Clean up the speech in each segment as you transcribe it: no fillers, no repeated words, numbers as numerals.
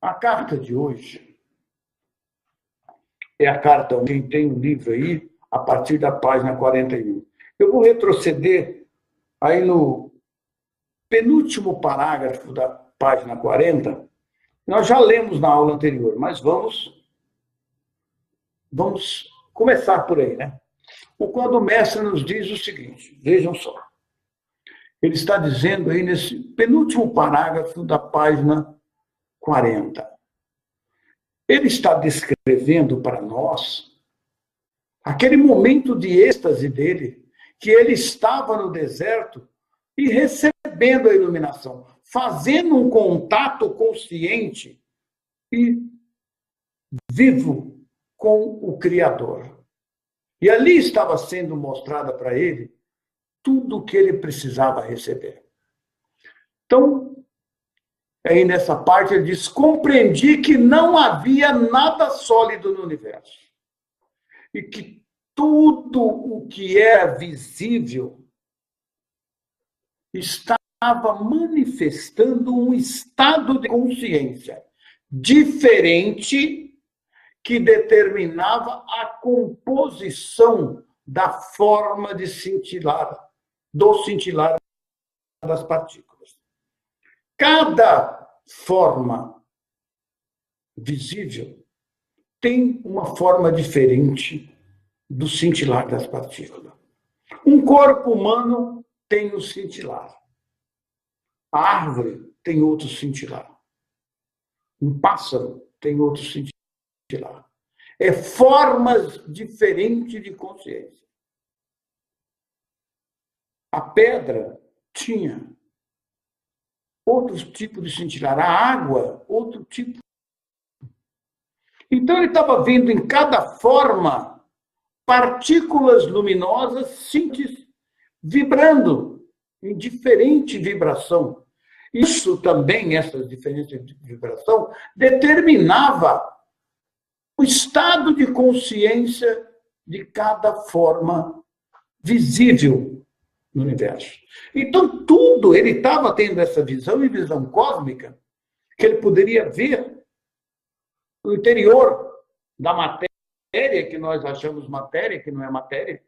A carta de hoje é a carta, quem tem o livro aí, a partir da página 41. Eu vou retroceder aí no penúltimo parágrafo da página 40. Nós já lemos na aula anterior, mas vamos começar por aí, né? Quando o mestre nos diz o seguinte, vejam só. Ele está dizendo aí nesse penúltimo parágrafo da página 40. Ele está descrevendo para nós aquele momento de êxtase dele, que ele estava no deserto e recebendo a iluminação, fazendo um contato consciente e vivo com o Criador. E ali estava sendo mostrada para ele tudo o que ele precisava receber. Então, aí nessa parte ele diz, compreendi que não havia nada sólido no universo. E que tudo o que era visível estava manifestando um estado de consciência diferente que determinava a composição da forma de cintilar, do cintilar das partículas. Cada forma visível tem uma forma diferente do cintilar das partículas. Um corpo humano tem o cintilar. A árvore tem outro cintilar. Um pássaro tem outro cintilar. É formas diferentes de consciência. A pedra tinha outros tipos de cintilar. A água, outro tipo. Então ele estava vendo em cada forma partículas luminosas vibrando em diferente vibração. Isso também, essas diferenças de vibração, determinava o estado de consciência de cada forma visível no universo. Então, tudo, ele estava tendo essa visão e visão cósmica, que ele poderia ver no interior da matéria, que nós achamos matéria, que não é matéria,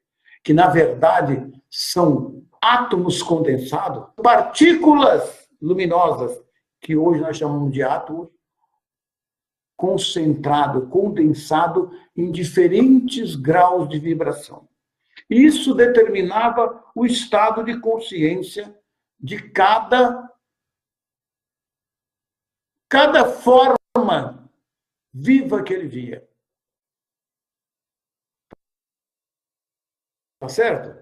que, na verdade, são átomos condensados, partículas luminosas, que hoje nós chamamos de átomos, concentrado, condensado em diferentes graus de vibração. Isso determinava o estado de consciência de cada forma viva que ele via. Tá certo?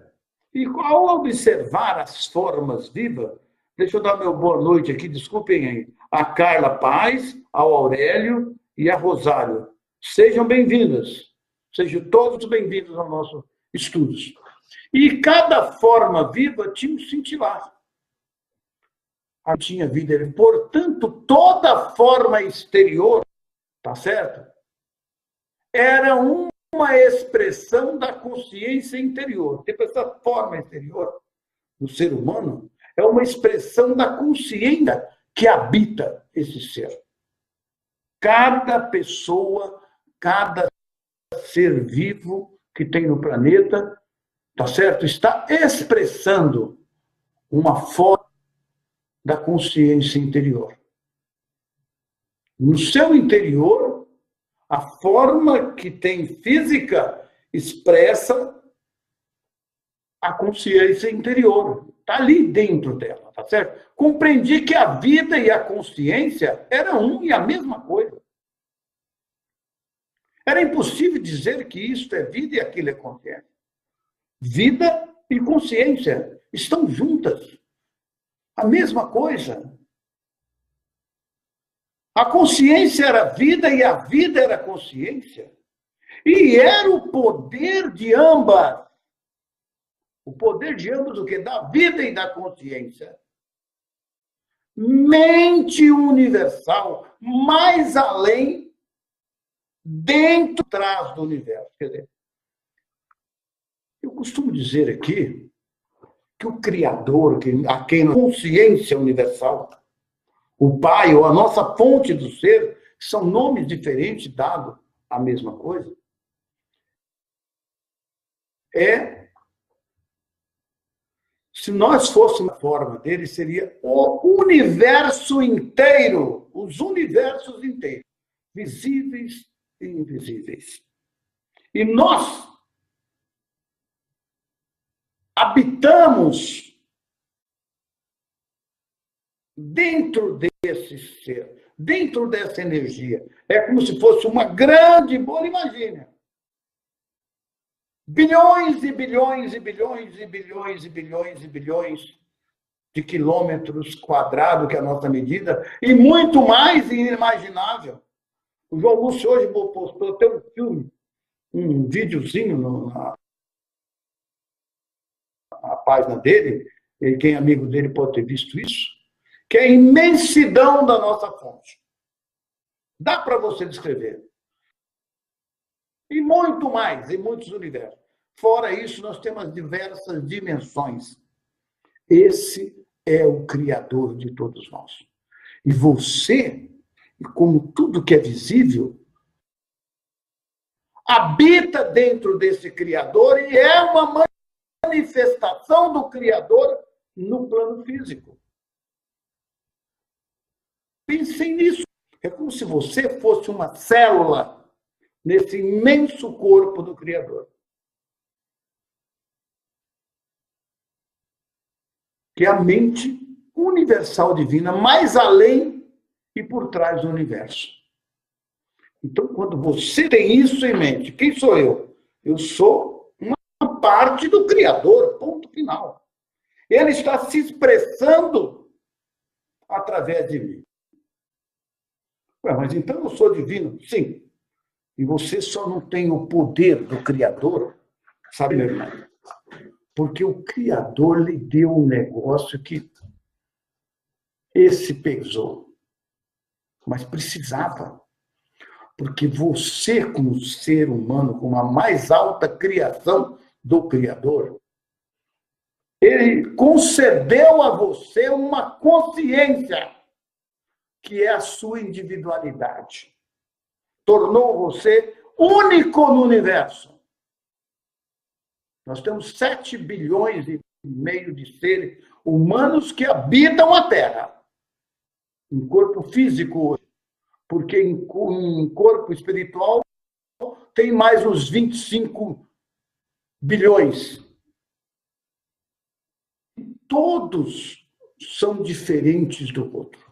E ao observar as formas vivas, deixa eu dar meu boa noite aqui, desculpem aí, a Carla Paz, ao Aurélio e a Rosário. Sejam bem-vindas. Sejam todos bem-vindos ao nosso estudos. E cada forma viva tinha um cintilar. Tinha vida. Portanto, toda forma exterior, tá certo? Era uma expressão da consciência interior. Tipo, essa forma exterior do ser humano é uma expressão da consciência que habita esse ser. Cada pessoa, cada ser vivo que tem no planeta, tá certo? Está expressando uma forma da consciência interior. No seu interior, a forma que tem física expressa a consciência interior. Está ali dentro dela, tá certo? Compreendi que a vida e a consciência eram um e a mesma coisa. Era impossível dizer que isto é vida e aquilo é consciência. Vida e consciência estão juntas. A mesma coisa. A consciência era vida e a vida era consciência. E era o poder de ambas. O poder de ambos, o quê? Da vida e da consciência. Mente universal, mais além, dentro, atrás do universo. Quer dizer, eu costumo dizer aqui que o Criador, a quem a consciência universal, o Pai, ou a nossa fonte do ser, são nomes diferentes dados à mesma coisa. Se nós fôssemos a forma dele, seria o universo inteiro, os universos inteiros, visíveis e invisíveis. E nós habitamos dentro desse ser, dentro dessa energia. É como se fosse uma grande bola, imagina. Bilhões e bilhões e bilhões e bilhões e bilhões e bilhões de quilômetros quadrados, que é a nossa medida, e muito mais inimaginável. O João Lúcio hoje postou até um filme, um videozinho na página dele, e quem é amigo dele pode ter visto isso, que é a imensidão da nossa fonte. Dá para você descrever. E muito mais, em muitos universos. Fora isso, nós temos diversas dimensões. Esse é o Criador de todos nós. E você, como tudo que é visível, habita dentro desse Criador e é uma manifestação do Criador no plano físico. Pensem nisso. É como se você fosse uma célula nesse imenso corpo do Criador. Que é a mente universal divina, mais além e por trás do universo. Então, quando você tem isso em mente, quem sou eu? Eu sou uma parte do Criador, ponto final. Ele está se expressando através de mim. Ué, mas então eu sou divino? Sim. E você só não tem o poder do Criador, sabe, meu irmão? Porque o Criador lhe deu um negócio que esse pesou. Mas precisava. Porque você, como ser humano, com a mais alta criação do Criador, ele concedeu a você uma consciência, que é a sua individualidade. Tornou você único no universo. Nós temos 7 bilhões e meio de seres humanos que habitam a Terra. Em corpo físico hoje. Porque em corpo espiritual tem mais uns 25 bilhões. Todos são diferentes do outro.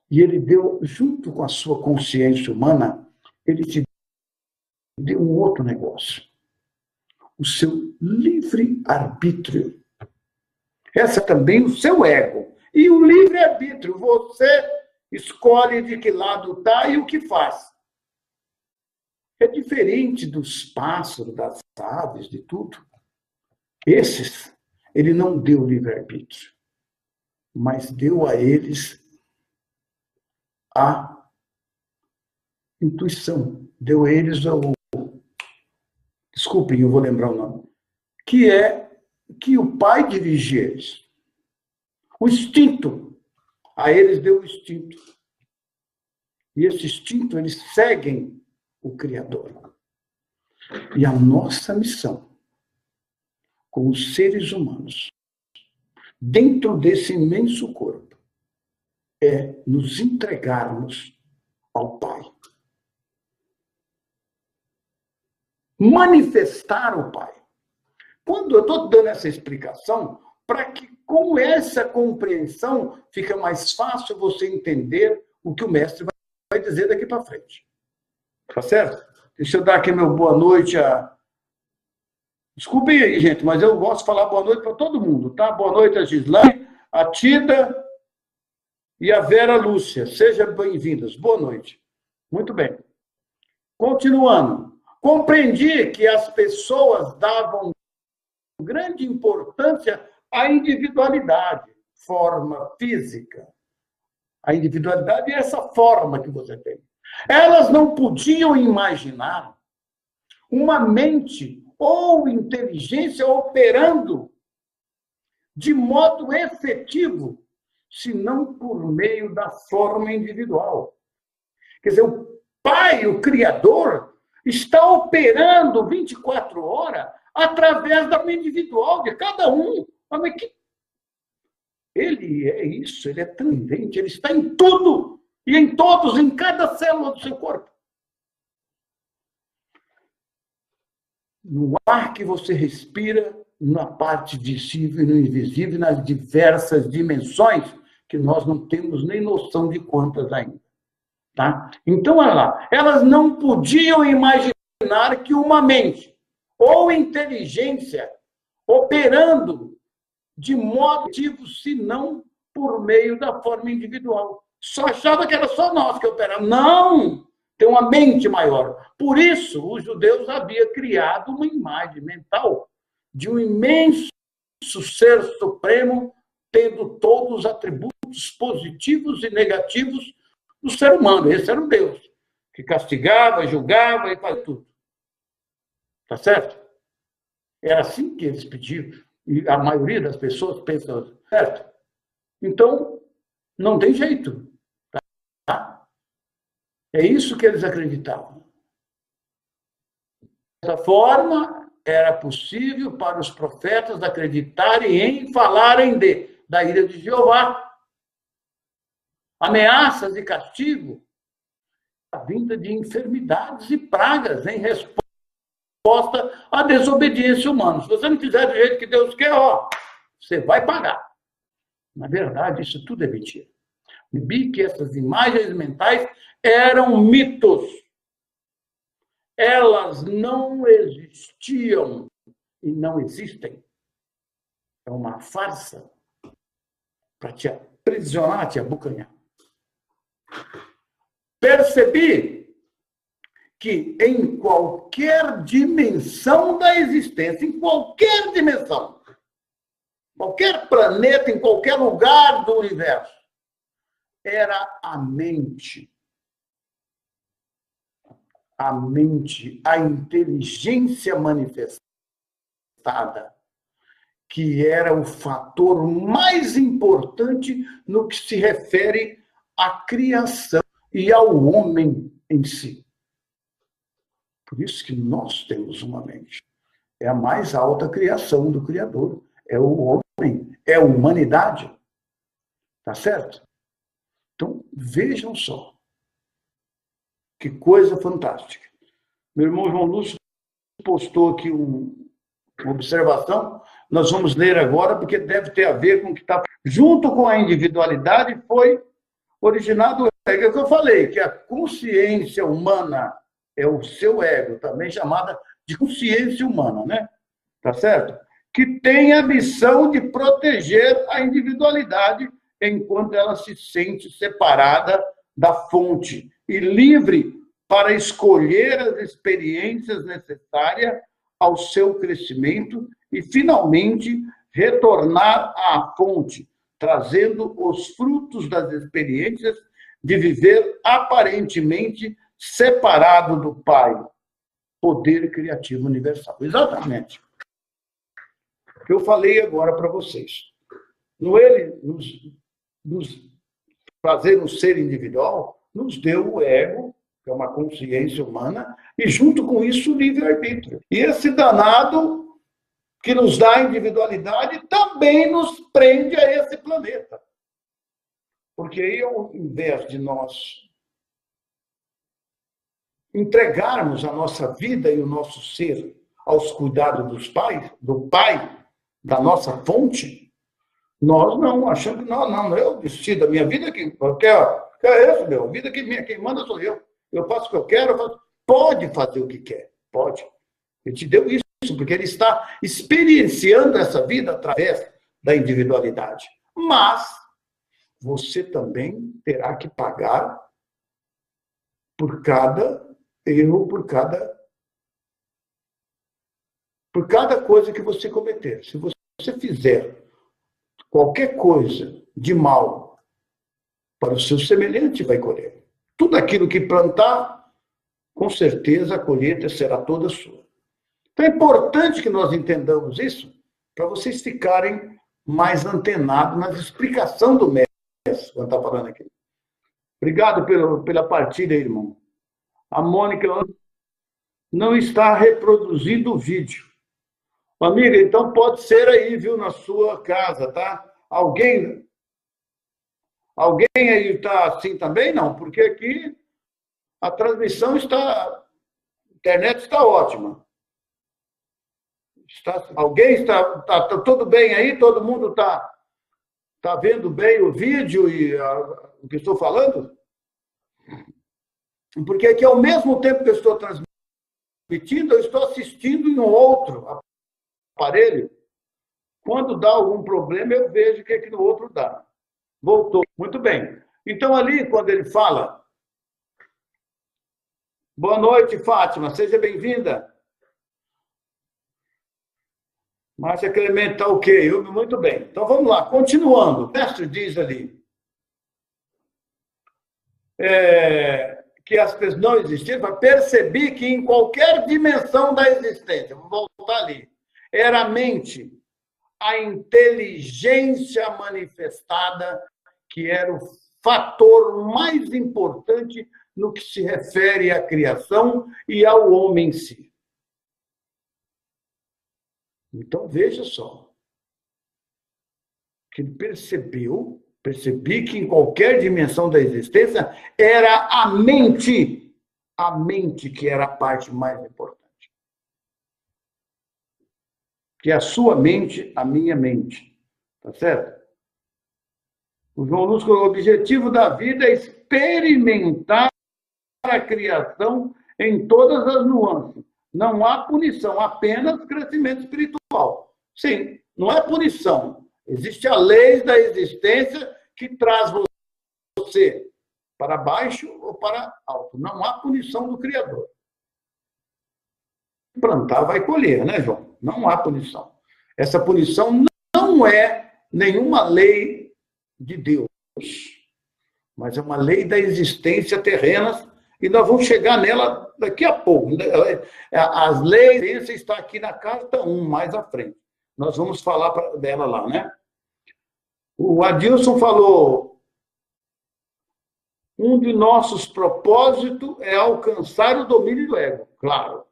E ele deu, junto com a sua consciência humana, ele te deu um outro negócio. O seu livre-arbítrio. Essa também o seu ego. E o livre-arbítrio, você escolhe de que lado está e o que faz. É diferente dos pássaros, das aves, de tudo. Esses, ele não deu livre-arbítrio, mas deu a eles a intuição. Deu a eles o... Desculpem, eu vou lembrar o nome. Que é que o pai dirigia eles. O instinto. A eles deu o instinto. E esse instinto, eles seguem o Criador. E a nossa missão, como seres humanos, dentro desse imenso corpo, é nos entregarmos ao Pai. Manifestar o Pai. Quando eu estou dando essa explicação, para que com essa compreensão fica mais fácil você entender o que o mestre vai dizer daqui para frente. Tá certo? Deixa eu dar aqui meu boa noite a... Desculpem aí, gente, mas eu gosto de falar boa noite para todo mundo, tá? Boa noite a Gislaine, a Tida e a Vera Lúcia. Sejam bem-vindas. Boa noite. Muito bem. Continuando. Compreendi que as pessoas davam grande importância à individualidade, forma física. A individualidade é essa forma que você tem. Elas não podiam imaginar uma mente ou inteligência operando de modo efetivo, senão por meio da forma individual. Quer dizer, o Pai, o Criador, está operando 24 horas através da mente individual de cada um. Mas que... Ele é isso, ele é transcendente, ele está em tudo, e em todos, em cada célula do seu corpo. No ar que você respira, na parte visível e no invisível, nas diversas dimensões, que nós não temos nem noção de quantas ainda. Tá? Então, olha lá, elas não podiam imaginar que uma mente ou inteligência operando de modo ativo, senão por meio da forma individual. Só achava que era só nós que operávamos. Não! Tem uma mente maior. Por isso, os judeus haviam criado uma imagem mental de um imenso ser supremo, tendo todos os atributos positivos e negativos do ser humano. Esse era o Deus, que castigava, julgava e fazia tudo. Tá certo? Era assim que eles pediam. E a maioria das pessoas pensa, certo? Então, não tem jeito. Tá? É isso que eles acreditavam. Dessa forma, era possível para os profetas acreditarem em falarem da ira de Jeová, ameaças e castigo, a vinda de enfermidades e pragas em resposta à desobediência humana. Se você não fizer do jeito que Deus quer, você vai pagar. Na verdade, isso tudo é mentira. Vi que essas imagens mentais eram mitos. Elas não existiam e não existem. É uma farsa para te aprisionar, te abocanhar. Percebi que em qualquer dimensão da existência, em qualquer dimensão, qualquer planeta, em qualquer lugar do universo, era a mente, a inteligência manifestada, que era o fator mais importante no que se refere à criação e ao homem em si. Por isso que nós temos uma mente. É a mais alta criação do Criador. É o homem, é a humanidade. Tá certo? Então, vejam só. Que coisa fantástica. Meu irmão João Lúcio postou aqui uma observação. Nós vamos ler agora, porque deve ter a ver com o que está... Junto com a individualidade, foi originado o ego. É o que eu falei, que a consciência humana é o seu ego, também chamada de consciência humana, né? Tá certo? Que tem a missão de proteger a individualidade enquanto ela se sente separada da fonte e livre para escolher as experiências necessárias ao seu crescimento e, finalmente, retornar à fonte, trazendo os frutos das experiências de viver aparentemente separado do Pai, poder criativo universal. Exatamente. O que eu falei agora para vocês. No ele nos fazer um ser individual, nos deu o ego, que é uma consciência humana, e junto com isso o livre-arbítrio. E esse danado que nos dá a individualidade também nos prende a esse planeta. Porque aí, ao invés de nós entregarmos a nossa vida e o nosso ser aos cuidados dos pais, do Pai, da nossa fonte, nós não achamos que não, eu decido a minha vida que eu quero, é isso, meu, a vida que minha, quem manda sou eu. Eu faço o que eu quero, pode fazer o que quer, pode. Ele te deu isso, porque ele está experienciando essa vida através da individualidade. Mas você também terá que pagar por cada erro, por cada coisa que você cometer. Se você fizer qualquer coisa de mal para o seu semelhante, vai colher. Tudo aquilo que plantar, com certeza a colheita será toda sua. Então é importante que nós entendamos isso para vocês ficarem mais antenados na explicação do mestre, quando está falando aqui. Obrigado pela partilha, irmão. A Mônica não está reproduzindo o vídeo. Amiga, então pode ser aí, viu, na sua casa, tá? Alguém aí está assim também? Não, porque aqui a transmissão está, a internet está ótima. Alguém está tudo bem aí? Todo mundo está vendo bem o vídeo e o que estou falando? Porque aqui, ao mesmo tempo que eu estou transmitindo, eu estou assistindo em um outro aparelho. Quando dá algum problema, eu vejo que aqui no outro dá. Voltou. Muito bem. Então, ali, quando ele fala, boa noite, Fátima, seja bem-vinda. Márcia Clemente está ok. Muito bem. Então, vamos lá. Continuando. O mestre diz ali que as pessoas não existiam, percebi que em qualquer dimensão da existência, vou voltar ali, era a mente, a inteligência manifestada, que era o fator mais importante no que se refere à criação e ao homem em si. Então, veja só, que ele percebi que em qualquer dimensão da existência era a mente que era a parte mais importante. Que é a sua mente, a minha mente. Tá certo? O João Luz falou: o objetivo da vida é experimentar a criação em todas as nuances. Não há punição, apenas crescimento espiritual. Sim, não é punição. Existe a lei da existência que traz você para baixo ou para alto. Não há punição do Criador. Plantar vai colher, né, João? Não há punição. Essa punição não é nenhuma lei de Deus, mas é uma lei da existência terrena, e nós vamos chegar nela daqui a pouco. As leis, está aqui na carta 1, mais à frente. Nós vamos falar dela lá, né? O Adilson falou: um de nossos propósitos é alcançar o domínio do ego. Claro.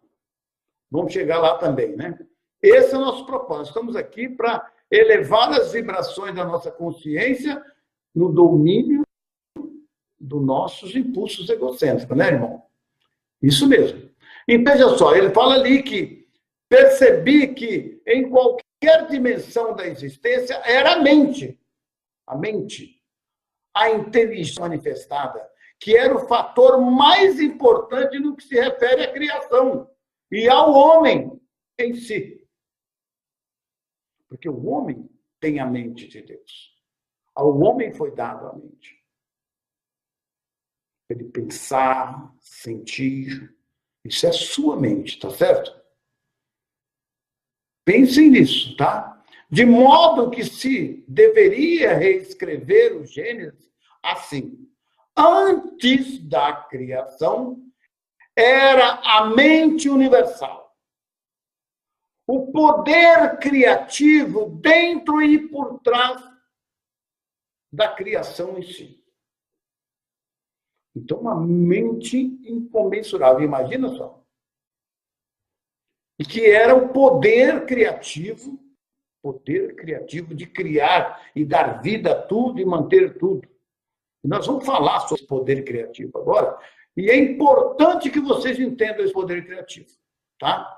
Vamos chegar lá também, né? Esse é o nosso propósito. Estamos aqui para elevar as vibrações da nossa consciência no domínio dos nossos impulsos egocêntricos, né, irmão? Isso mesmo. E veja só, ele fala ali que percebi que em qualquer dimensão da existência era a mente, a inteligência manifestada, que era o fator mais importante no que se refere à criação e ao homem em si. Porque o homem tem a mente de Deus. Ao homem foi dado a mente. Ele pensar, sentir. Isso é sua mente, tá certo? Pensem nisso, tá? De modo que se deveria reescrever o Gênesis assim: antes da criação, era a mente universal. O poder criativo dentro e por trás da criação em si. Então, uma mente incomensurável. Imagina só. E que era o poder criativo de criar e dar vida a tudo e manter tudo. Nós vamos falar sobre esse poder criativo agora, e é importante que vocês entendam esse poder criativo, tá?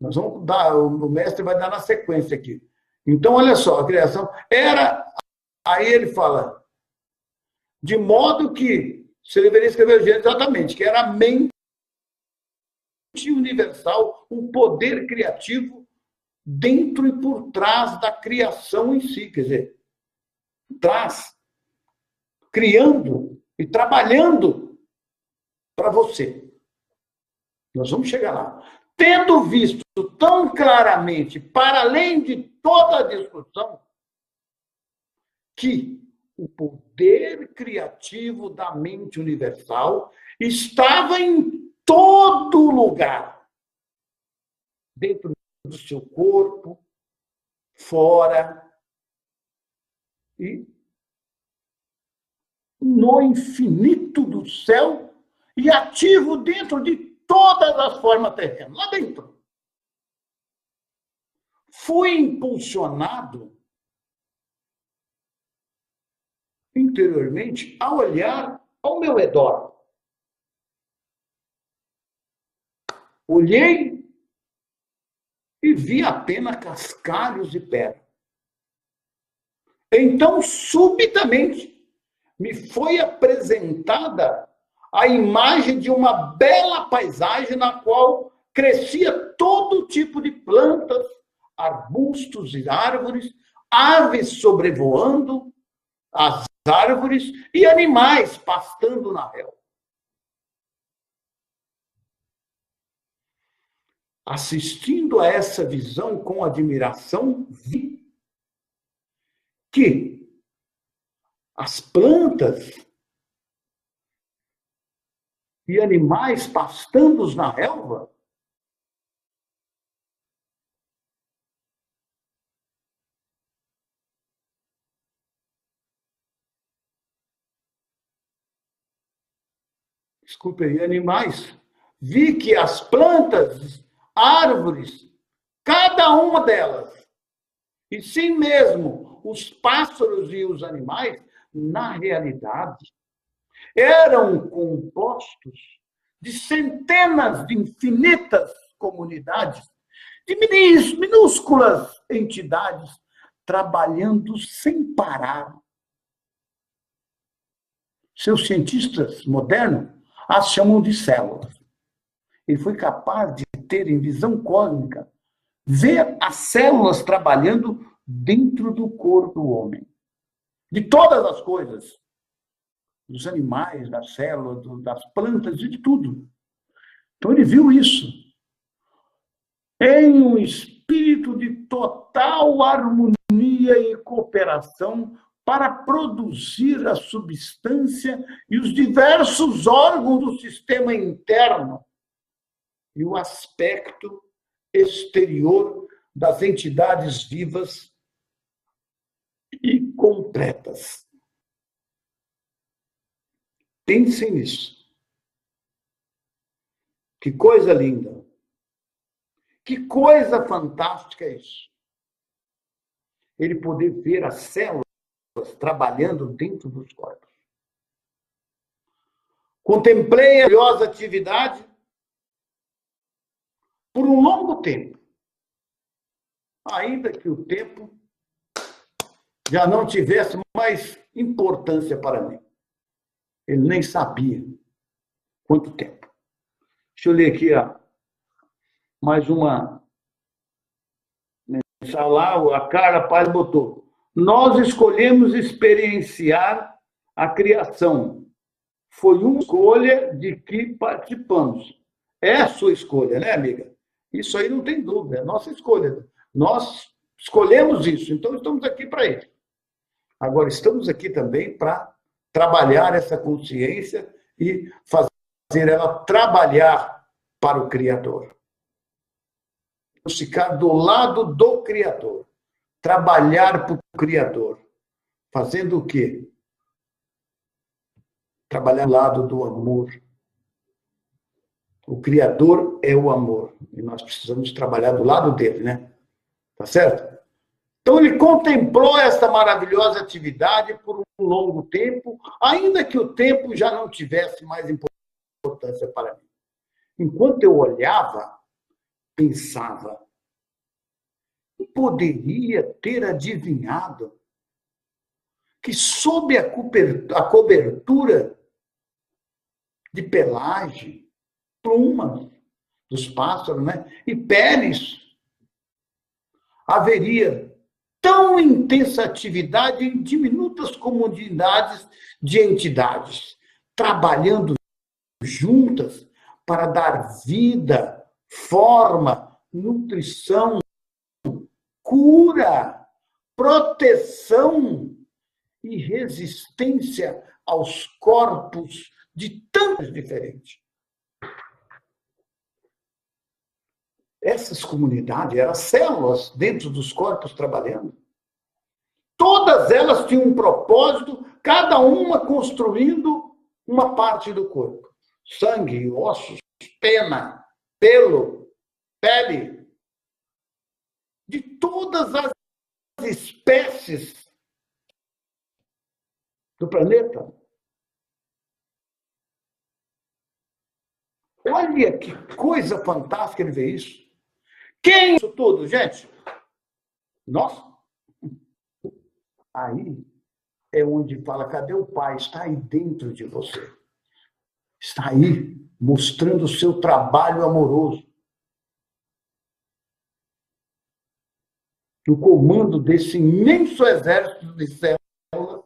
Nós vamos dar, o mestre vai dar na sequência aqui. Então, olha só, a criação era... Aí ele fala, de modo que você deveria escrever o Gênesis exatamente, que era a mente universal, o poder criativo dentro e por trás da criação em si, quer dizer, trás, criando e trabalhando para você. Nós vamos chegar lá. Tendo visto tão claramente, para além de toda a discussão, que o poder criativo da mente universal estava em todo lugar, dentro do seu corpo, fora, e no infinito do céu e ativo dentro de todas as formas terrenas, lá dentro. Fui impulsionado interiormente a olhar ao meu redor. Olhei e vi apenas cascalhos e pedra. Então, subitamente, me foi apresentada a imagem de uma bela paisagem na qual crescia todo tipo de plantas, arbustos e árvores, aves sobrevoando as árvores e animais pastando na relva. Assistindo a essa visão com admiração, vi que as plantas e animais pastando na relva desculpe aí, animais, vi que as plantas, árvores, cada uma delas, e sim mesmo os pássaros e os animais, na realidade, eram compostos de centenas de infinitas comunidades, de minúsculas entidades, trabalhando sem parar. Seus cientistas modernos as chamam de células. Ele foi capaz de ter, em visão cósmica, ver as células trabalhando dentro do corpo do homem. De todas as coisas. Dos animais, das células, das plantas, de tudo. Então ele viu isso. Em um espírito de total harmonia e cooperação para produzir a substância e os diversos órgãos do sistema interno e o aspecto exterior das entidades vivas e completas. Pensem nisso. Que coisa linda. Que coisa fantástica é isso. Ele poder ver as células trabalhando dentro dos corpos. Contemplei a curiosa atividade por um longo tempo, ainda que o tempo já não tivesse mais importância para mim. Ele nem sabia quanto tempo. Deixa eu ler aqui mais uma mensagem lá, a Carla Paz botou. Nós escolhemos experienciar a criação. Foi uma escolha de que participamos. É a sua escolha, né, amiga? Isso aí não tem dúvida, é a nossa escolha. Nós escolhemos isso, então estamos aqui para isso. Agora, estamos aqui também para trabalhar essa consciência e fazer ela trabalhar para o Criador. Ficar do lado do Criador. Trabalhar para o Criador. Fazendo o quê? Trabalhar do lado do amor. O Criador é o amor. E nós precisamos trabalhar do lado dele, né? Tá certo? Então, ele contemplou essa maravilhosa atividade por um longo tempo, ainda que o tempo já não tivesse mais importância para mim. Enquanto eu olhava, pensava, poderia ter adivinhado que sob a cobertura de pelagem, plumas dos pássaros, né, e peles, haveria tão intensa atividade em diminutas comunidades de entidades, trabalhando juntas para dar vida, forma, nutrição, cura, proteção e resistência aos corpos de tantos diferentes. Essas comunidades eram células dentro dos corpos trabalhando. Todas elas tinham um propósito cada uma construindo uma parte do corpo. Sangue, ossos, pena, pelo, pele. De todas as espécies do planeta. Olha que coisa fantástica ele vê isso. Quem é isso tudo, gente? Nós. Aí é onde fala, cadê o Pai? Está aí dentro de você. Está aí mostrando o seu trabalho amoroso. No comando desse imenso exército de células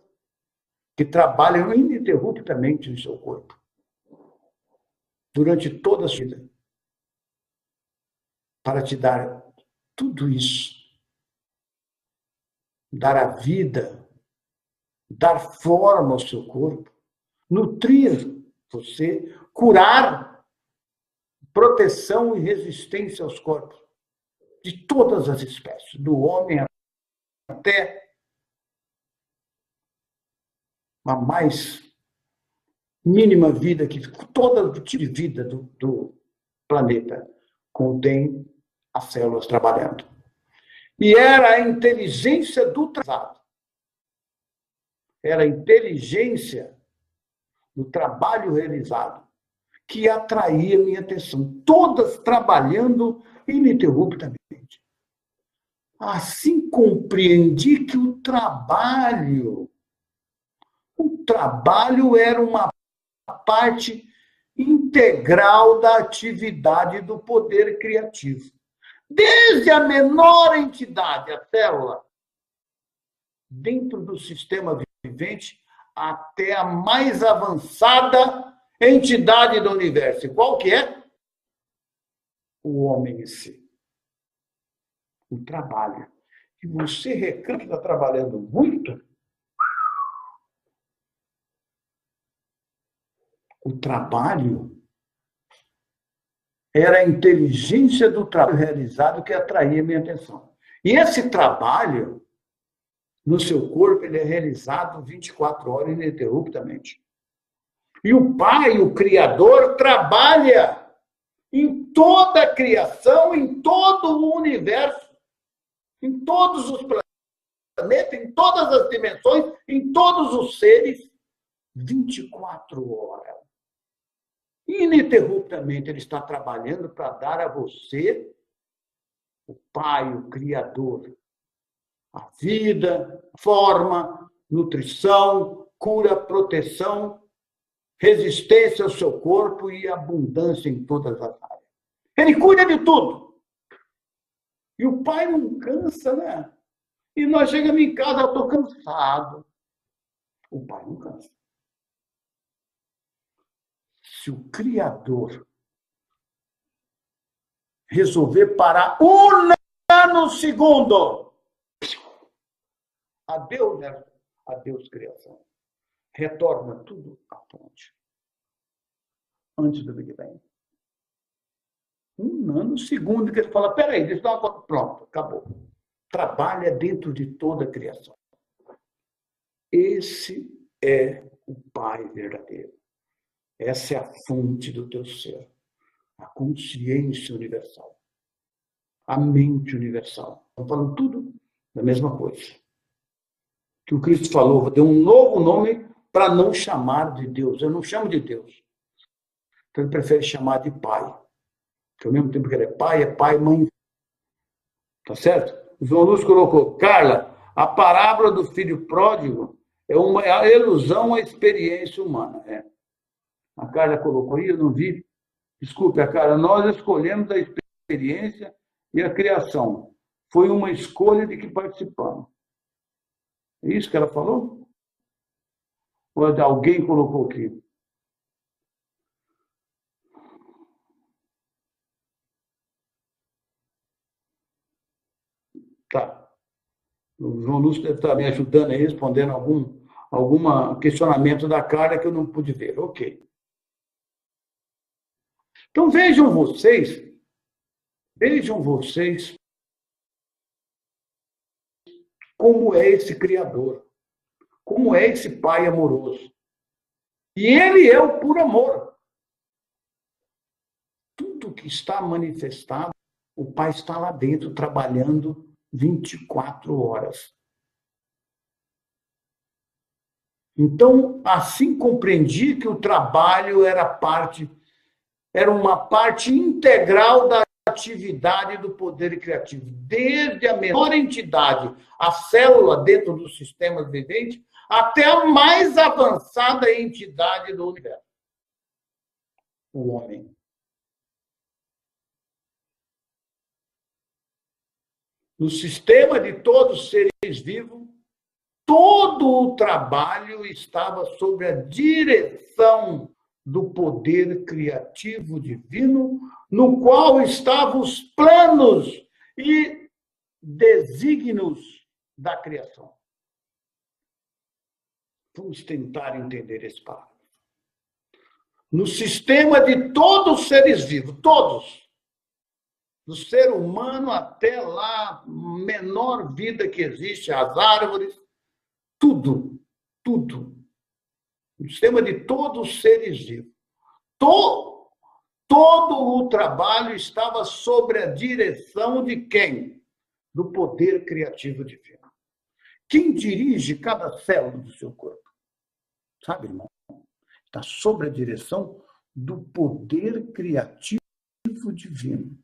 que trabalham ininterruptamente no seu corpo. Durante toda a sua vida. Para te dar tudo isso. Dar a vida, dar forma ao seu corpo, nutrir você, curar, proteção e resistência aos corpos de todas as espécies, do homem até a mais mínima vida, que todo tipo de vida do planeta contém as células trabalhando. E era a inteligência do trabalho. Era a inteligência do trabalho realizado que atraía minha atenção. Todas trabalhando ininterruptamente. Assim compreendi que o trabalho era uma parte integral da atividade do poder criativo. Desde a menor entidade, a célula, dentro do sistema vivente, até a mais avançada entidade do universo. E qual que é? O homem em si. O trabalho. E você reclama que está trabalhando muito? O trabalho era a inteligência do trabalho realizado que atraía minha atenção. E esse trabalho, no seu corpo, ele é realizado 24 horas ininterruptamente. E o Pai, o Criador, trabalha em toda a criação, em todo o universo, em todos os planetas, em todas as dimensões, em todos os seres, 24 horas. Ininterruptamente ele está trabalhando para dar a você, o Pai, o Criador, a vida, forma, nutrição, cura, proteção, resistência ao seu corpo e abundância em todas as áreas. Ele cuida de tudo. E o Pai não cansa, né? E nós chegamos em casa, eu estou cansado. O Pai não cansa. Se o Criador resolver parar um nanosegundo, adeus, né? Adeus, criação. Retorna tudo à fonte. Antes do Big Bang. Um nanosegundo que ele fala, peraí, deixa eu dar uma coisa. Pronto, acabou. Trabalha dentro de toda a criação. Esse é o Pai verdadeiro. Essa é a fonte do teu ser. A consciência universal. A mente universal. Estão falando tudo da mesma coisa. Que o Cristo falou, deu um novo nome para não chamar de Deus. Eu não chamo de Deus. Então ele prefere chamar de Pai. Porque ao mesmo tempo que ele é pai, mãe. Tá certo? O João Lúcio colocou, Carla, a parábola do filho pródigo é uma ilusão à experiência humana. É. A Carla colocou aí, eu não vi. Desculpe, a Carla, nós escolhemos a experiência e a criação. Foi uma escolha de que participamos. É isso que ela falou? Ou alguém colocou aqui? Tá. O João Lúcio deve estar me ajudando aí, respondendo algum questionamento da Carla que eu não pude ver. Ok. Então vejam vocês como é esse Criador. como é esse Pai amoroso. E ele é o puro amor. Tudo que está manifestado, o Pai está lá dentro, trabalhando 24 horas. Então, assim compreendi que o trabalho era uma parte integral da atividade do poder criativo, desde a menor entidade, a célula dentro do sistema vivente, até a mais avançada entidade do universo, o homem. No sistema de todos os seres vivos, todo o trabalho estava sob a direção do poder criativo divino, no qual estavam os planos e desígnios da criação. Vamos tentar entender esse parágrafo. No sistema de todos os seres vivos, todos, do ser humano até lá, menor vida que existe, as árvores, tudo. No sistema de todos os seres vivos. Todo o trabalho estava sob a direção de quem? Do poder criativo divino. Quem dirige cada célula do seu corpo? Sabe, irmão? Está sob a direção do poder criativo divino.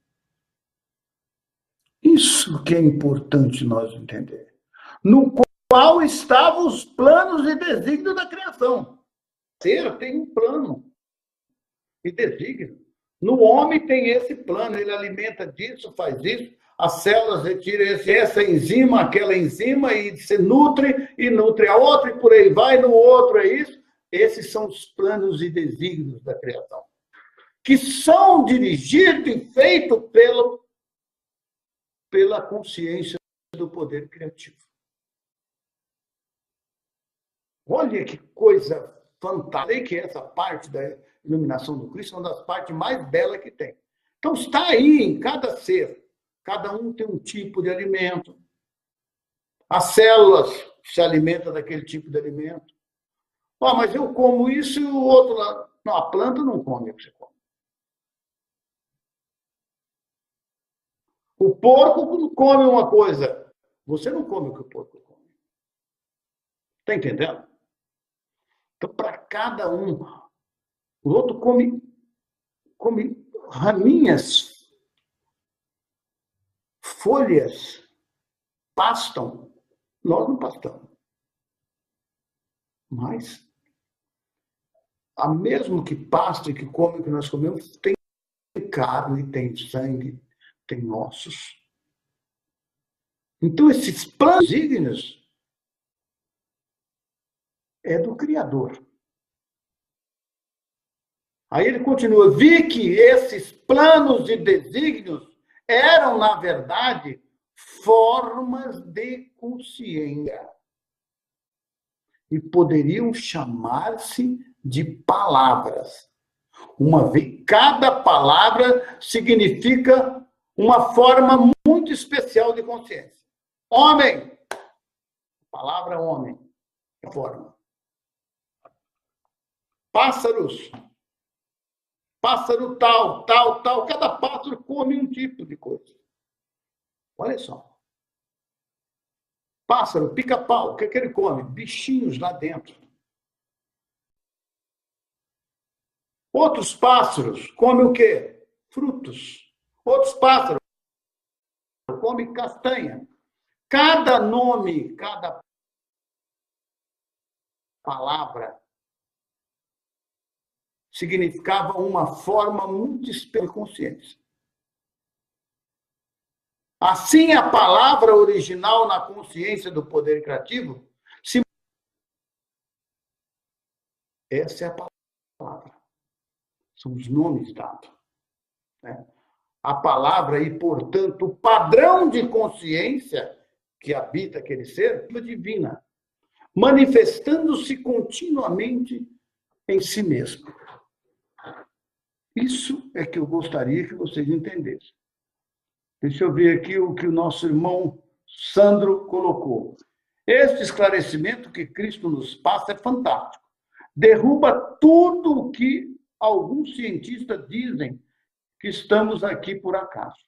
Isso que é importante nós entender. No qual estavam os planos e desígnios da criação. Ser tem um plano e desígnio. No homem tem esse plano, ele alimenta disso, faz isso, as células retiram essa enzima, aquela enzima, e se nutre, e nutre a outra, e por aí vai, no outro é isso. Esses são os planos e desígnios da criação, que são dirigidos e feitos pela consciência do poder criativo. Olha que coisa fantástica, que essa parte da iluminação do Cristo é uma das partes mais belas que tem. Então, está aí em cada ser. Cada um tem um tipo de alimento. As células se alimentam daquele tipo de alimento. Mas eu como isso e o outro lá. Não, a planta não come o que você come. O porco come uma coisa. Você não come o que o porco come. Está entendendo? Então, para cada um, o outro come raminhas, folhas, pastam. Nós não pastamos. Mas, a mesmo que pasta e que come o que nós comemos, tem carne, tem sangue, tem ossos. Então, esses planos ígneos é do Criador. Aí ele continua, vi que esses planos e desígnios eram, na verdade, formas de consciência. E poderiam chamar-se de palavras. Uma vez, cada palavra significa uma forma muito especial de consciência. Homem, palavra homem, é forma. Pássaros, pássaro tal, cada pássaro come um tipo de coisa. Olha só. Pássaro, pica-pau, o que ele come? Bichinhos lá dentro. Outros pássaros comem o quê? Frutos. Outros pássaros comem castanha. Cada nome, cada palavra significava uma forma muito especial de consciência. Assim, a palavra original na consciência do poder criativo, essa é a palavra. São os nomes dados. Né? A palavra e, portanto, o padrão de consciência que habita aquele ser, é divina, manifestando-se continuamente em si mesmo. Isso é que eu gostaria que vocês entendessem. Deixa eu ver aqui o que o nosso irmão Sandro colocou. Este esclarecimento que Cristo nos passa é fantástico. Derruba tudo o que alguns cientistas dizem que estamos aqui por acaso.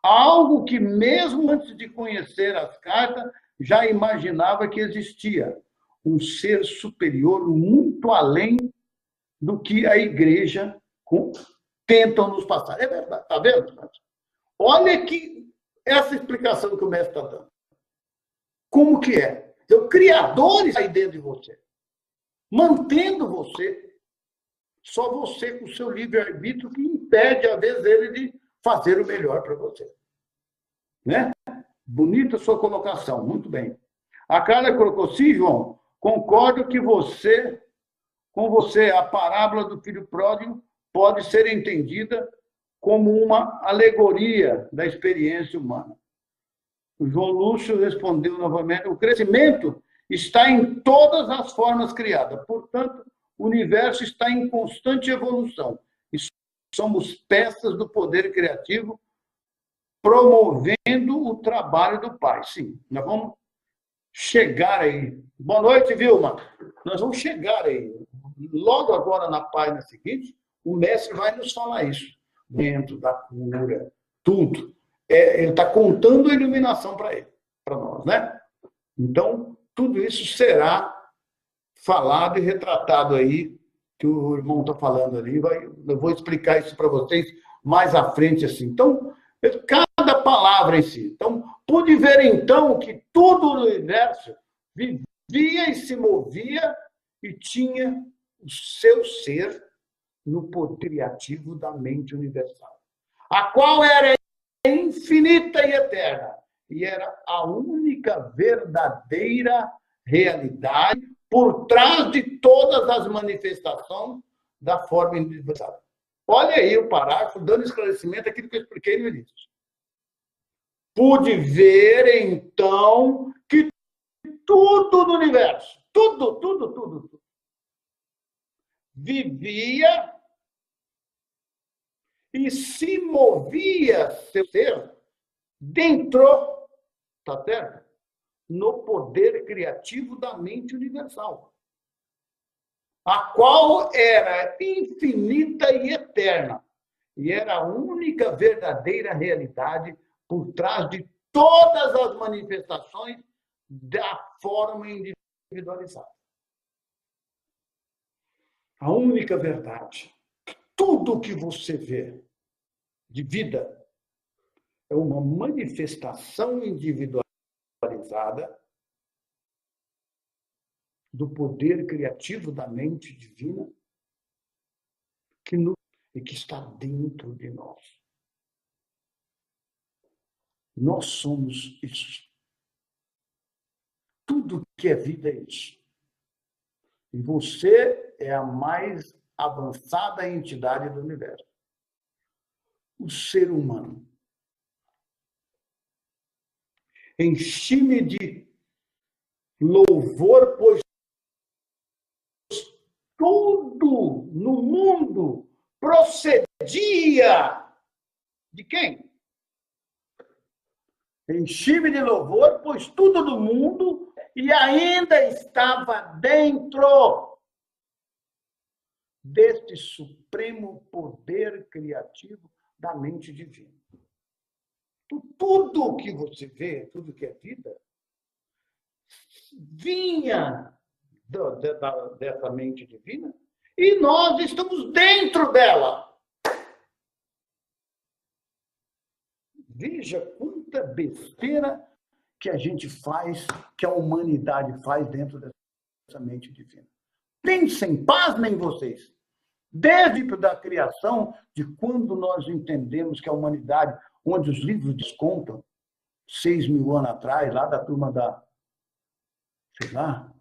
Algo que, mesmo antes de conhecer as cartas, já imaginava que existia um ser superior muito além do que a igreja tentam nos passar. É verdade, está vendo? Olha que essa explicação que o mestre está dando. Como que é? O Criador está aí dentro de você, mantendo você. Só você, com o seu livre-arbítrio, que impede, às vezes, ele de fazer o melhor para você. Né? Bonita sua colocação, muito bem. A Carla colocou, sim, João, concordo que com você, a parábola do filho pródigo pode ser entendida como uma alegoria da experiência humana. O João Lúcio respondeu novamente, o crescimento está em todas as formas criadas, portanto, o universo está em constante evolução e somos peças do poder criativo promovendo o trabalho do Pai. Sim, nós vamos chegar aí. Boa noite, Vilma. Nós vamos chegar aí. Logo agora, na página seguinte, o mestre vai nos falar isso. Dentro da cura, tudo. Ele está contando a iluminação para ele, para nós, né? Então, tudo isso será falado e retratado aí, que o irmão está falando ali. Eu vou explicar isso para vocês mais à frente, assim. Então, cada palavra em si. Então, pude ver, então, que tudo no universo vivia e se movia e tinha o seu ser no poder criativo da mente universal, a qual era infinita e eterna, e era a única verdadeira realidade por trás de todas as manifestações da forma individual. Olha aí o parágrafo, dando esclarecimento àquilo que eu expliquei no início. Pude ver, então, que tudo no universo, tudo, vivia e se movia, seu ser, dentro, tá certo? No poder criativo da mente universal, a qual era infinita e eterna, e era a única verdadeira realidade por trás de todas as manifestações da forma individualizada. A única verdade. Tudo que você vê de vida é uma manifestação individualizada do poder criativo da mente divina que está dentro de nós. Nós somos isso. Tudo que é vida é isso. E você é a mais avançada entidade do universo. O ser humano. Enche-me de louvor, pois tudo no mundo procedia de quem? Enche-me de louvor, pois tudo no mundo e ainda estava dentro deste supremo poder criativo da mente divina. Tudo que você vê, tudo que é vida, vinha dessa mente divina e nós estamos dentro dela. Veja quanta besteira que a gente faz, que a humanidade faz dentro dessa mente divina. Pensem, pasmem vocês. Desde a criação, de quando nós entendemos que a humanidade, onde os livros descontam, 6.000 anos atrás, lá da turma da, sei lá,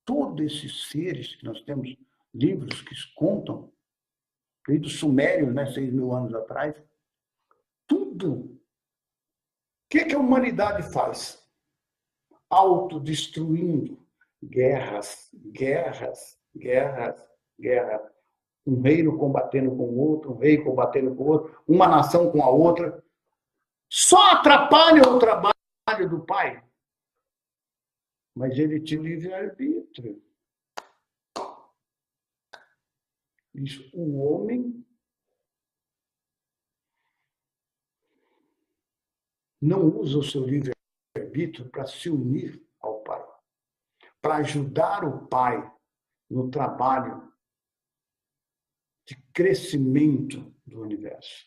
todos esses seres que nós temos, livros que contam, desde o Sumério, né, 6.000 anos atrás, tudo. O que a humanidade faz? Autodestruindo. Guerras. Um reino combatendo com o outro, um rei combatendo com o outro, uma nação com a outra. Só atrapalha o trabalho do Pai. Mas ele tinha livre-arbítrio. O homem não usa o seu livre-arbítrio para se unir ao Pai, para ajudar o Pai no trabalho de crescimento do universo,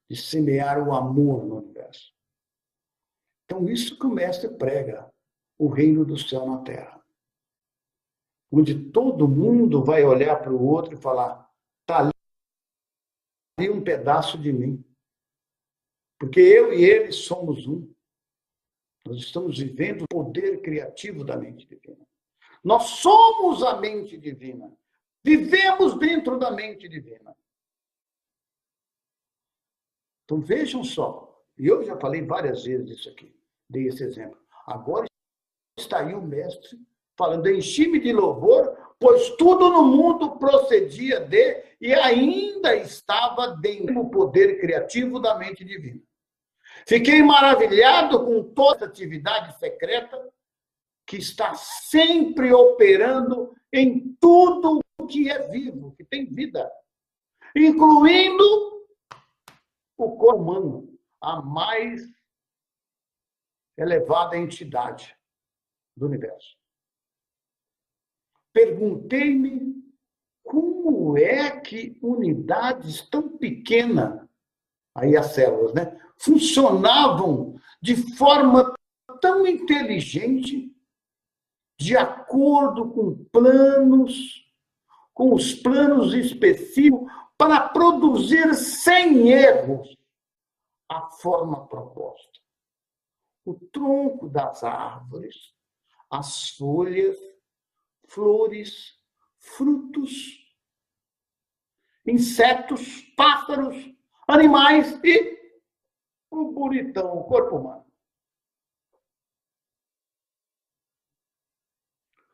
de semear o amor no universo. Então, isso que o mestre prega, o reino do céu na terra, onde todo mundo vai olhar para o outro e falar: está ali um pedaço de mim, porque eu e ele somos um. Nós estamos vivendo o poder criativo da mente divina. Nós somos a mente divina. Vivemos dentro da mente divina. Então, vejam só. E eu já falei várias vezes isso aqui. Dei esse exemplo. Agora está aí o mestre falando: enchi-me de louvor, pois tudo no mundo procedia de e ainda estava dentro do poder criativo da mente divina. Fiquei maravilhado com toda a atividade secreta que está sempre operando em tudo o que é vivo, que tem vida, incluindo o corpo humano, a mais elevada entidade do universo. Perguntei-me como é que unidades tão pequenas, aí as células, né, funcionavam de forma tão inteligente, de acordo com os planos específicos, para produzir sem erros a forma proposta. O tronco das árvores, as folhas, flores, frutos, insetos, pássaros, animais e o bonitão, o corpo humano.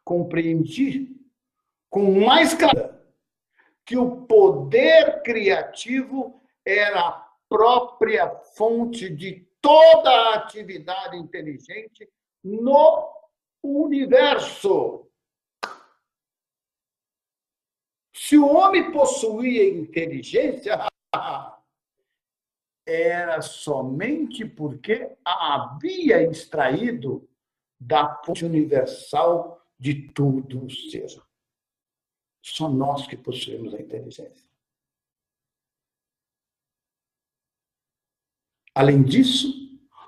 Compreendi com mais clareza que o poder criativo era a própria fonte de toda a atividade inteligente no universo. Se o homem possuía inteligência, era somente porque a havia extraído da fonte universal de tudo ser. Só nós que possuímos a inteligência. Além disso,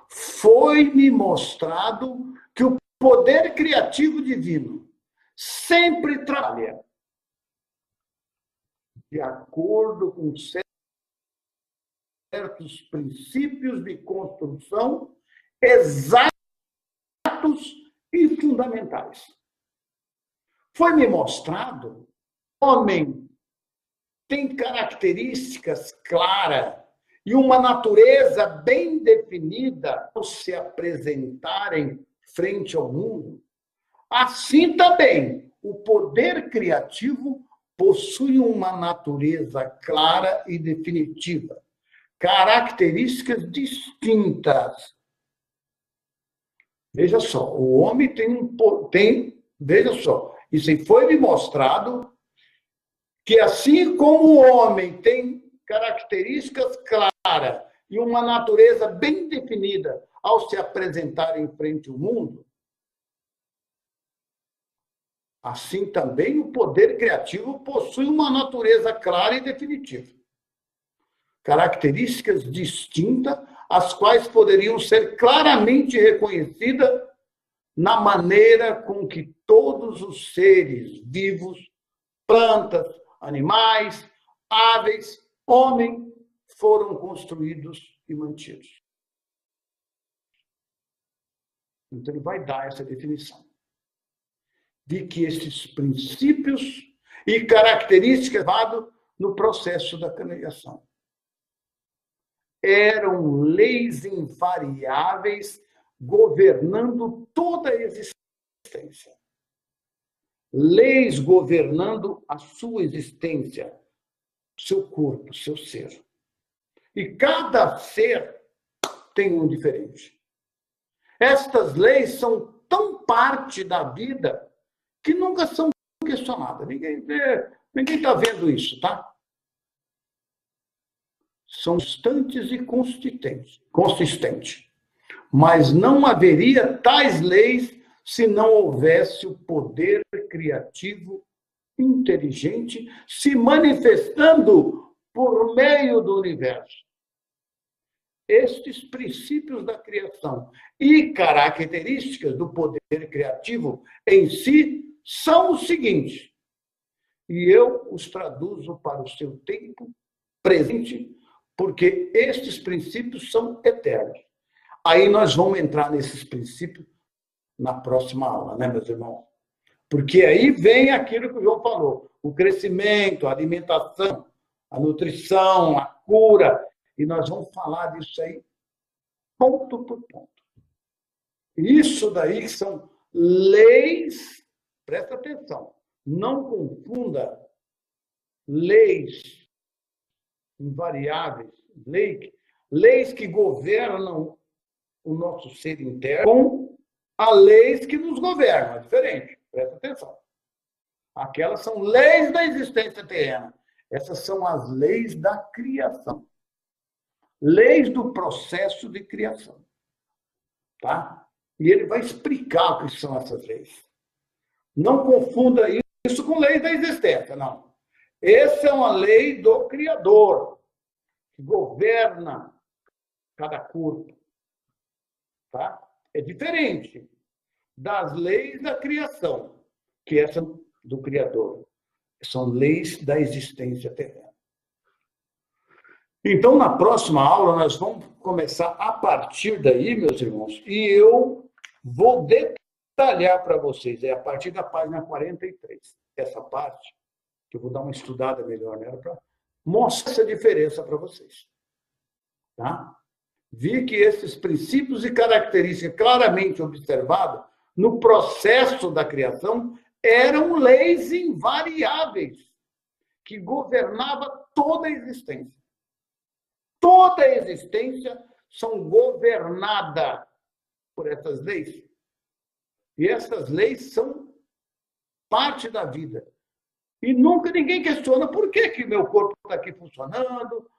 foi-me mostrado que o poder criativo divino sempre trabalha de acordo com certos princípios de construção exatos e fundamentais. Foi-me mostrado que o homem tem características claras e uma natureza bem definida ao se apresentarem frente ao mundo. Assim também, o poder criativo possui uma natureza clara e definitiva, características distintas. Veja só, o homem veja só, isso foi me mostrado que assim como o homem tem características claras e uma natureza bem definida ao se apresentar em frente ao mundo, assim também o poder criativo possui uma natureza clara e definitiva. Características distintas, as quais poderiam ser claramente reconhecidas na maneira com que todos os seres vivos, plantas, animais, aves, homem, foram construídos e mantidos. Então, ele vai dar essa definição de que esses princípios e características no processo da criação eram leis invariáveis governando toda a existência. Leis governando a sua existência, seu corpo, seu ser. E cada ser tem um diferente. Estas leis são tão parte da vida que nunca são questionadas. Ninguém está vendo isso, tá? São constantes e consistentes. Mas não haveria tais leis se não houvesse o poder criativo inteligente se manifestando por meio do universo. Estes princípios da criação e características do poder criativo em si são os seguintes, e eu os traduzo para o seu tempo presente, porque estes princípios são eternos. Aí nós vamos entrar nesses princípios na próxima aula, né, meus irmãos? Porque aí vem aquilo que o João falou, o crescimento, a alimentação, a nutrição, a cura, e nós vamos falar disso aí ponto por ponto. Isso daí são leis, presta atenção, não confunda leis invariáveis, leis que governam o nosso ser interno com as leis que nos governam, é diferente, presta atenção. Aquelas são leis da existência terrena, essas são as leis da criação. Leis do processo de criação. Tá? E ele vai explicar o que são essas leis. Não confunda isso com leis da existência, não. Essa é uma lei do Criador, que governa cada corpo. Tá? É diferente das leis da criação, que essa do Criador. São leis da existência terrena. Então, na próxima aula, nós vamos começar a partir daí, meus irmãos, e eu vou detalhar para vocês, a partir da página 43, essa parte, que eu vou dar uma estudada melhor nela, para mostrar essa diferença para vocês. Tá? Vi que esses princípios e características claramente observados no processo da criação eram leis invariáveis que governavam toda a existência. Toda a existência são governada por essas leis. E essas leis são parte da vida. E nunca ninguém questiona por que meu corpo está aqui funcionando,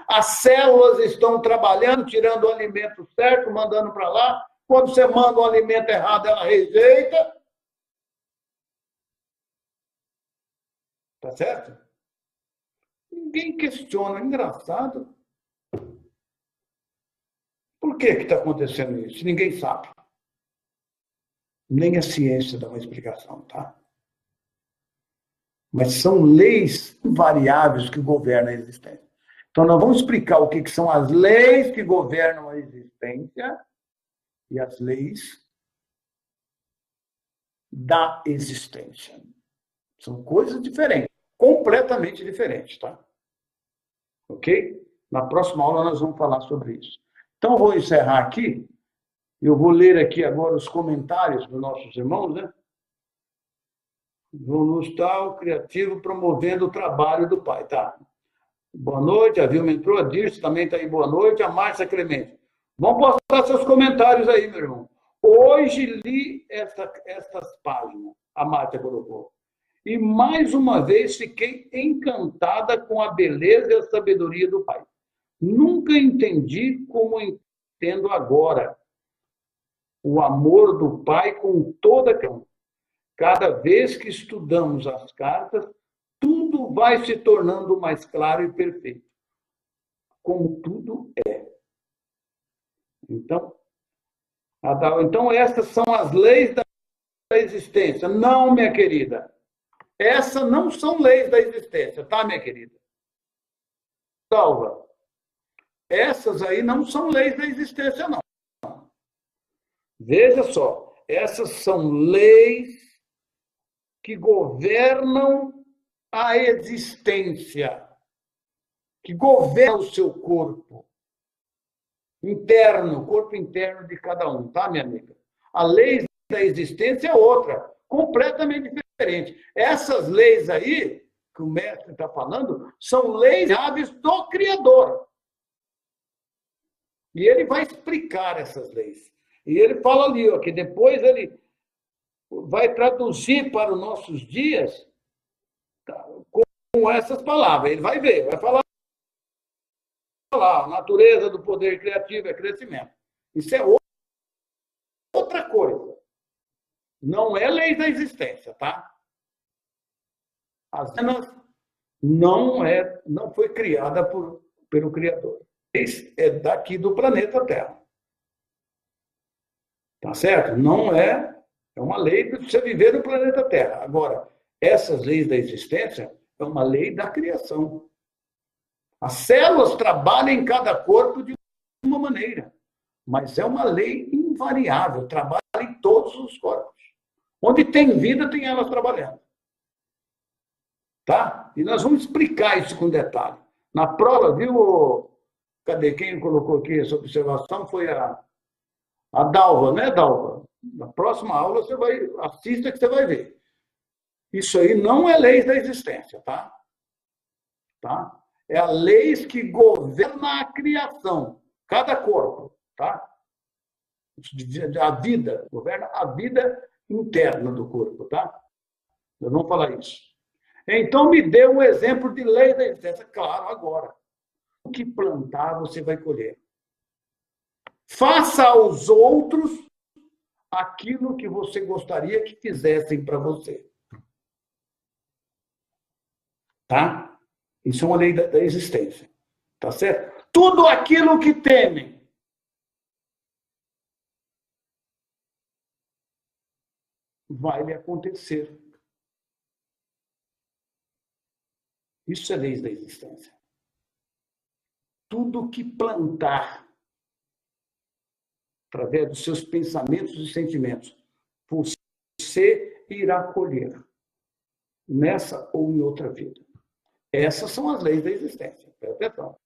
as células estão trabalhando, tirando o alimento certo, mandando para lá. Quando você manda um alimento errado, ela rejeita. Tá certo? Ninguém questiona. Engraçado. Por que está acontecendo isso? Ninguém sabe. Nem a ciência dá uma explicação, tá? Mas são leis invariáveis que governam a existência. Então, nós vamos explicar o que são as leis que governam a existência e as leis da existência. São coisas diferentes, completamente diferentes, tá? Ok? Na próxima aula nós vamos falar sobre isso. Então, eu vou encerrar aqui. Eu vou ler aqui agora os comentários dos nossos irmãos, né? Vamos estar o criativo promovendo o trabalho do Pai, tá? Boa noite, a Vilma entrou, a Dirce também está aí, boa noite, a Márcia Clemente. Vamos postar seus comentários aí, meu irmão. Hoje li estas páginas, a Márcia colocou. E, mais uma vez, fiquei encantada com a beleza e a sabedoria do Pai. Nunca entendi como entendo agora o amor do Pai com toda a calma. Cada vez que estudamos as cartas, tudo vai se tornando mais claro e perfeito, como tudo é. Então, essas são as leis da existência. Não, minha querida. Essas não são leis da existência, tá, minha querida? Salva. Essas aí não são leis da existência, não. Veja só, essas são leis que governam a existência, que governam o seu corpo interno, o corpo interno de cada um, tá, minha amiga? A lei da existência é outra, completamente diferente. Essas leis aí, que o mestre está falando, são leis hábeis do Criador. E ele vai explicar essas leis. E ele fala ali, ó, que depois ele vai traduzir para os nossos dias, tá, com essas palavras. Ele vai ver, vai falar lá, a natureza do poder criativo é crescimento. Isso é outra coisa. Não é lei da existência, tá? As cenas não foi criada pelo Criador. É daqui do planeta Terra. Tá certo? Não é uma lei para você viver no planeta Terra. Agora, essas leis da existência é uma lei da criação. As células trabalham em cada corpo de uma maneira, mas é uma lei invariável, trabalha em todos os corpos. Onde tem vida, tem elas trabalhando. Tá? E nós vamos explicar isso com detalhe. Na prova, viu? Cadê? Quem colocou aqui essa observação foi a Dalva, né, Dalva? Na próxima aula, assista que você vai ver. Isso aí não é lei da existência, tá? Tá? É a lei que governa a criação, cada corpo, tá? A vida, governa a vida interna do corpo, tá? Nós vamos falar isso. Então, me dê um exemplo de lei da existência. Claro, agora. O que plantar, você vai colher. Faça aos outros aquilo que você gostaria que fizessem para você. Tá? Isso é uma lei da existência. Tá certo? Tudo aquilo que temem. Vai lhe acontecer. Isso é lei da existência. Tudo que plantar, através dos seus pensamentos e sentimentos, você irá colher nessa ou em outra vida. Essas são as leis da existência. Presta atenção.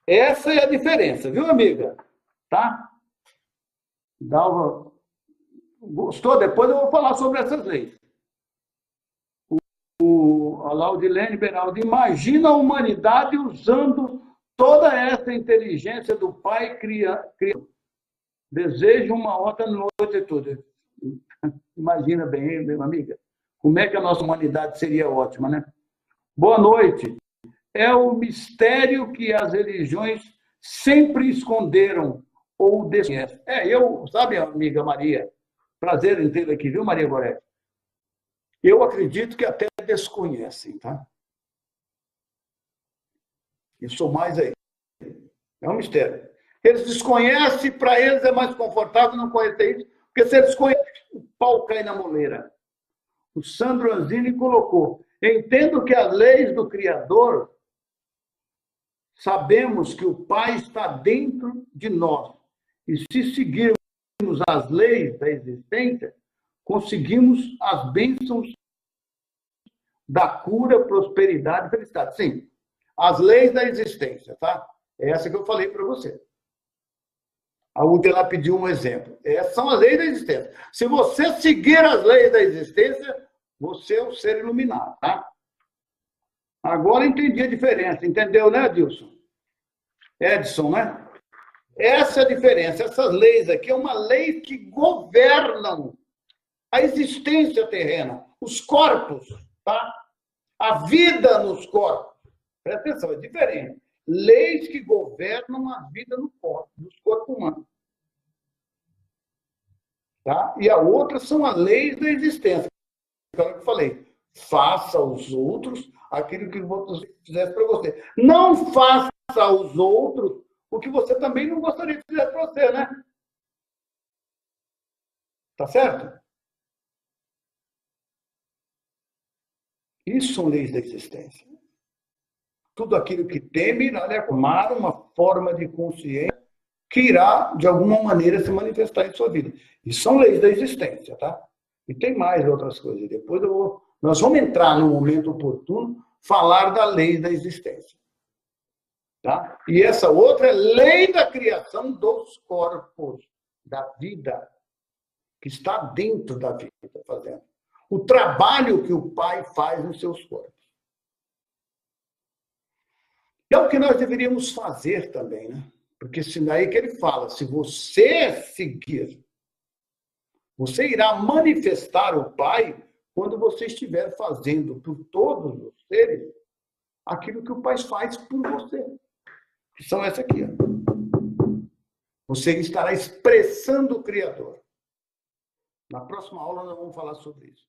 Essa é a diferença, viu, amiga? Tá? Dalva, gostou? Depois eu vou falar sobre essas leis. A Laudilene Beraldo, imagina a humanidade usando toda essa inteligência do Pai criando. Desejo uma outra noite e tudo. Imagina bem, minha amiga, como é que a nossa humanidade seria ótima, né? Boa noite. É o mistério que as religiões sempre esconderam ou desconhecem. Sabe, amiga Maria, prazer em tê-la aqui, viu, Maria Goretti? Eu acredito que até desconhecem, tá? E sou mais aí. É um mistério. Eles desconhecem, para eles é mais confortável não conhecer isso, porque se eles conhecem, o pau cai na moleira. O Sandro Anzini colocou: entendo que as leis do Criador, sabemos que o Pai está dentro de nós. E se seguirmos as leis da existência, conseguimos as bênçãos da cura, prosperidade e felicidade. Sim, as leis da existência, tá? É essa que eu falei para você. A Údia ela pediu um exemplo. Essas são as leis da existência. Se você seguir as leis da existência, você é o ser iluminado, tá? Agora entendi a diferença. Entendeu, né, Edilson? Edson, né? Essa é a diferença. Essas leis aqui é uma lei que governam a existência terrena, os corpos, tá? A vida nos corpos. Presta atenção, é diferente. Leis que governam a vida no corpo, nos corpos humanos. Tá? E a outra são as leis da existência. Que eu falei, faça aos outros aquilo que você fizesse para você. Não faça aos outros o que você também não gostaria que fizesse para você, né? Tá certo? Isso são leis da existência. Tudo aquilo que teme irá lhe acomodar uma forma de consciência que irá, de alguma maneira, se manifestar em sua vida. E são leis da existência, tá? E tem mais outras coisas. Depois nós vamos entrar no momento oportuno, falar da lei da existência. Tá? E essa outra é lei da criação dos corpos, da vida, que está dentro da vida, fazendo. O trabalho que o Pai faz nos seus corpos. É o que nós deveríamos fazer também, né? Porque se daí que ele fala, se você seguir Você irá manifestar o Pai quando você estiver fazendo por todos os seres aquilo que o Pai faz por você. Que são essa aqui. Ó. Você estará expressando o Criador. Na próxima aula nós vamos falar sobre isso.